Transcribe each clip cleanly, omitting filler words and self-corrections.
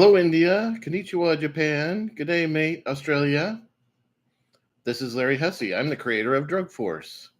Hello, India. Konnichiwa, Japan. Good day, mate, Australia. This is Larry Hussey. I'm the creator of Drug Force.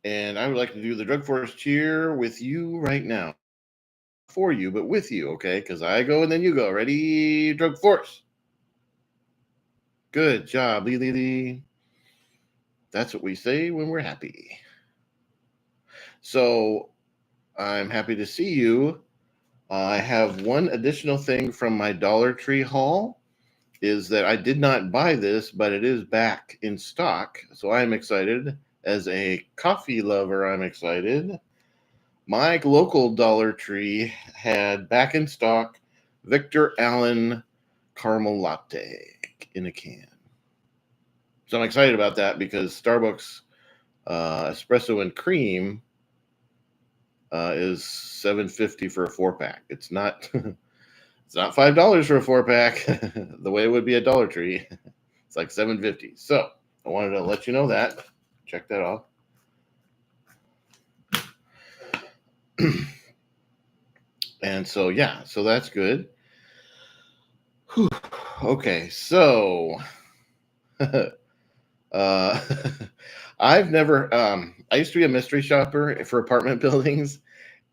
And I would like to do the Drug Force cheer with you right now. Not for you, but with you, okay? Because I go and then you go. Ready? Drug Force. Good job, Lee Lee Lee. That's what we say when we're happy. So I'm happy to see you. I have one additional thing from my Dollar Tree haul. Is that I did not buy this, but it is back in stock. So I'm excited. As a coffee lover, I'm excited. My local Dollar Tree had back in stock Victor Allen caramel latte in a can. So I'm excited about that because Starbucks espresso and cream is $7.50 for a 4-pack. It's not It's not $5 for a 4-pack, the way it would be at Dollar Tree. It's like $7.50. So I wanted to let you know that. Check that off. And so, yeah, so that's good. Whew. Okay, so I've never, I used to be a mystery shopper for apartment buildings.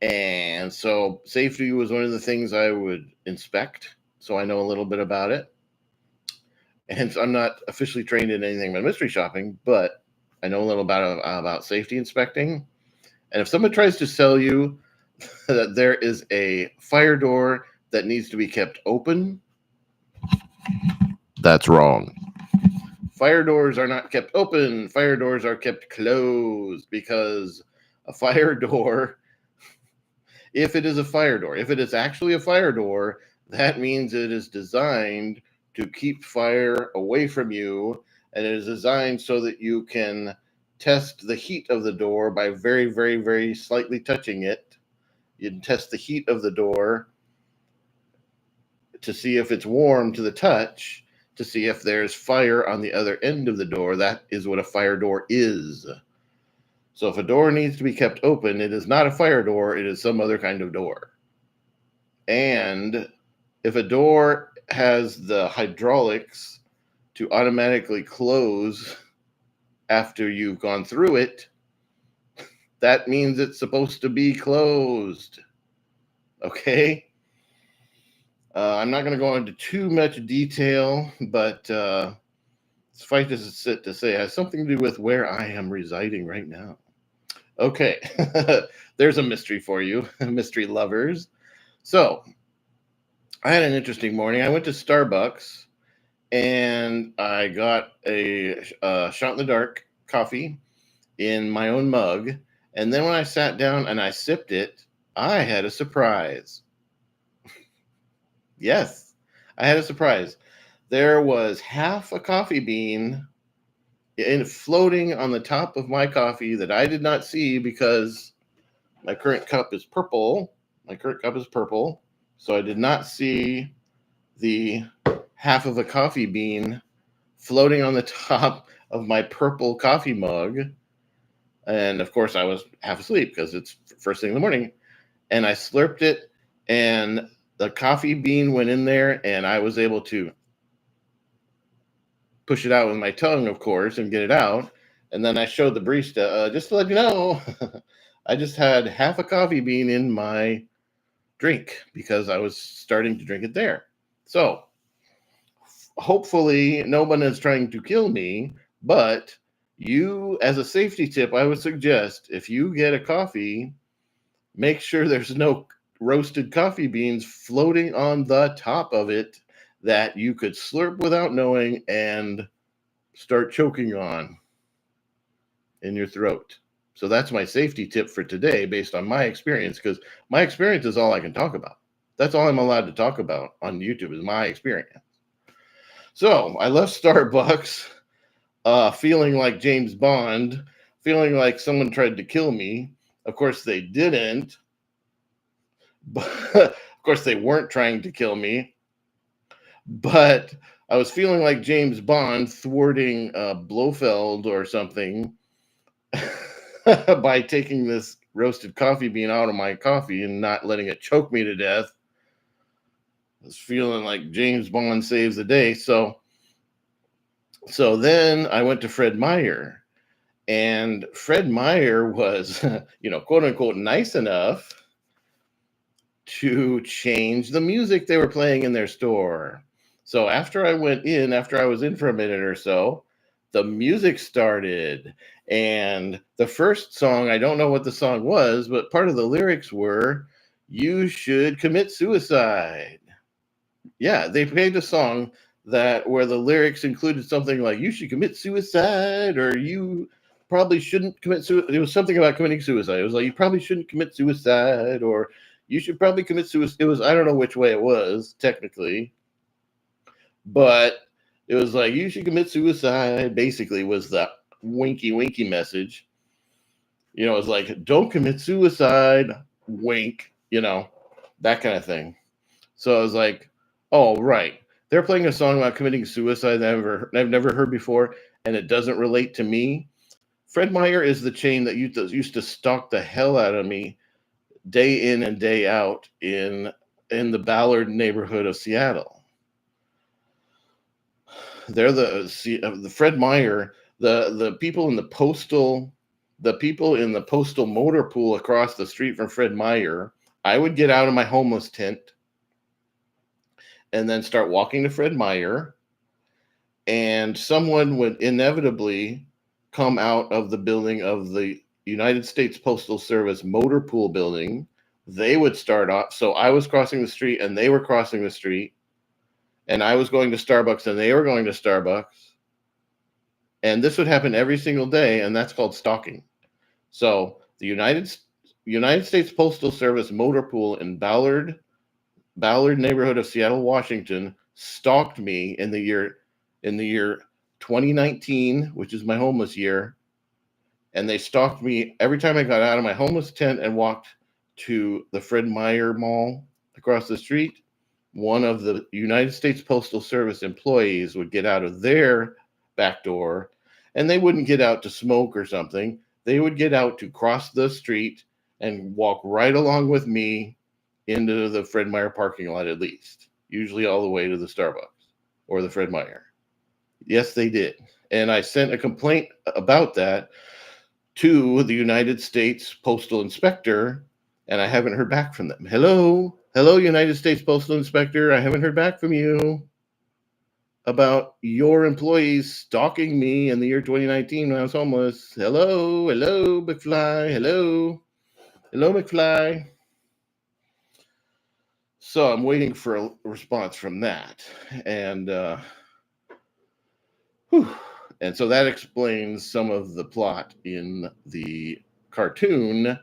And so safety was one of the things I would inspect. So I know a little bit about it. And so I'm not officially trained in anything about mystery shopping, but I know a little about safety inspecting. And if someone tries to sell you that there is a fire door that needs to be kept open, that's wrong. Fire doors are not kept open. Fire doors are kept closed because a fire door, if it is a fire door, if it is actually a fire door, that means it is designed to keep fire away from you, and it is designed so that you can test the heat of the door by very, very, very slightly touching it. You can test the heat of the door to see if it's warm to the touch, to see if there's fire on the other end of the door. That is what a fire door is. So if a door needs to be kept open, it is not a fire door, it is some other kind of door. And if a door has the hydraulics to automatically close after you've gone through it, that means it's supposed to be closed. Okay? I'm not going to go into too much detail, but suffice it to say, it has something to do with where I am residing right now. Okay, there's a mystery for you, mystery lovers. So, I had an interesting morning. I went to Starbucks and I got a shot in the dark coffee in my own mug. And then when I sat down and I sipped it, I had a surprise. Yes, I had a surprise. There was half a coffee bean floating on the top of my coffee that I did not see because my current cup is purple. So I did not see the half of a coffee bean floating on the top of my purple coffee mug. And of course, I was half asleep because it's first thing in the morning. And I slurped it, and the coffee bean went in there, and I was able to push it out with my tongue, of course, and get it out. And then I showed the barista, just to let you know, I just had half a coffee bean in my drink because I was starting to drink it there. So hopefully no one is trying to kill me, but you, as a safety tip, I would suggest if you get a coffee, make sure there's no roasted coffee beans floating on the top of it that you could slurp without knowing and start choking on in your throat. So that's my safety tip for today based on my experience, because my experience is all I can talk about. That's all I'm allowed to talk about on YouTube is my experience. So I left Starbucks feeling like James Bond, feeling like someone tried to kill me. Of course, they didn't. But of course, they weren't trying to kill me. But I was feeling like James Bond thwarting Blofeld or something by taking this roasted coffee bean out of my coffee and not letting it choke me to death. I was feeling like James Bond saves the day. So then I went to Fred Meyer, and Fred Meyer was, quote unquote, nice enough to change the music they were playing in their store. So after I was in for a minute or so, the music started. And the first song, I don't know what the song was, but part of the lyrics were, "You should commit suicide." Yeah, they played a song that where the lyrics included something like, "You should commit suicide," or "You probably shouldn't commit suicide." It was something about committing suicide. It was like, "You probably shouldn't commit suicide," or "You should probably commit suicide." It was, I don't know which way it was technically, but it was like, "You should commit suicide," basically was the winky winky message. It was like, "Don't commit suicide," wink, that kind of thing. So I was like, "Oh, right. They're playing a song about committing suicide that I've never heard before, and it doesn't relate to me." Fred Meyer is the chain that used to stalk the hell out of me day in and day out in the Ballard neighborhood of Seattle. They're the Fred Meyer, the people in the postal motor pool across the street from Fred Meyer. I would get out of my homeless tent and then start walking to Fred Meyer, and someone would inevitably come out of the building of the United States Postal Service motor pool building. They would start off. So I was crossing the street and they were crossing the street, and I was going to Starbucks and they were going to Starbucks. And this would happen every single day, and that's called stalking. So the United States Postal Service motor pool in Ballard neighborhood of Seattle, Washington, stalked me in the year 2019, which is my homeless year. And they stalked me every time I got out of my homeless tent and walked to the Fred Meyer Mall across the street. One of the United States Postal Service employees would get out of their back door, and they wouldn't get out to smoke or something. They would get out to cross the street and walk right along with me into the Fred Meyer parking lot, at least, usually all the way to the Starbucks or the Fred Meyer. Yes, they did. And I sent a complaint about that to the United States Postal Inspector, and I haven't heard back from them. Hello, United States Postal Inspector. I haven't heard back from you about your employees stalking me in the year 2019 when I was homeless. Hello, McFly. Hello, McFly. So I'm waiting for a response from that, and and so that explains some of the plot in the cartoon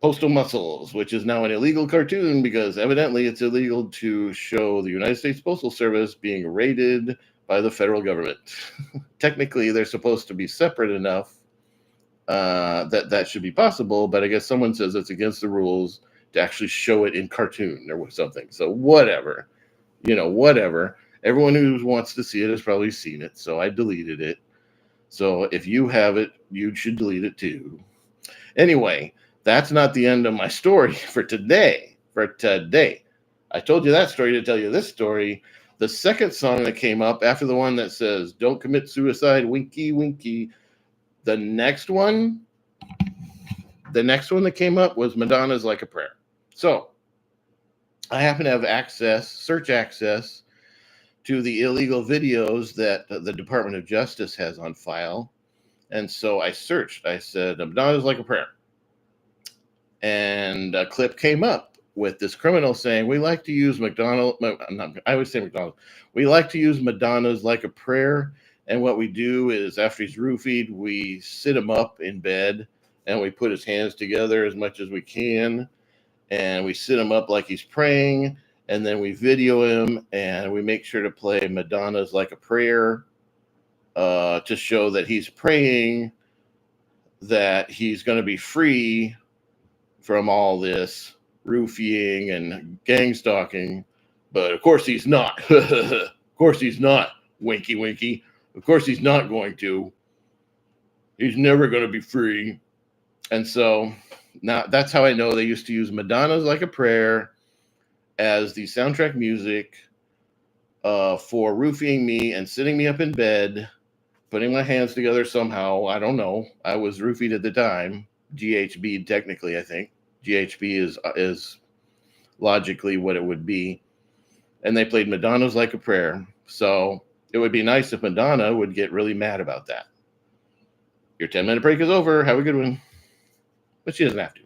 Postal Muscles, which is now an illegal cartoon because evidently it's illegal to show the United States Postal Service being raided by the federal government. Technically, they're supposed to be separate enough that should be possible, but I guess someone says it's against the rules to actually show it in cartoon or something. So whatever. Everyone who wants to see it has probably seen it, so I deleted it. So if you have it, you should delete it too. Anyway, that's not the end of my story for today. I told you that story to tell you this story. The second song that came up after the one that says, "Don't commit suicide, winky, winky," the next one that came up was Madonna's "Like a Prayer." So I happen to have search access to the illegal videos that the Department of Justice has on file. And so I searched. I said, "Madonna's Like a Prayer." And a clip came up with this criminal saying, "We like to use We like to use Madonna's Like a Prayer. And what we do is after he's roofied, we sit him up in bed and we put his hands together as much as we can. And we sit him up like he's praying. And then we video him and we make sure to play Madonna's Like a Prayer to show that he's praying that he's going to be free from all this roofing and gang stalking. But of course he's not. Of course he's not, winky, winky. Of course he's not going to. He's never going to be free." And so now that's how I know they used to use Madonna's Like a Prayer as the soundtrack music for roofing me and sitting me up in bed, putting my hands together somehow. I don't know. I was roofied at the time. GHB technically, I think. GHB is logically what it would be. And they played Madonna's Like a Prayer. So it would be nice if Madonna would get really mad about that. Your 10-minute break is over. Have a good one. But she doesn't have to.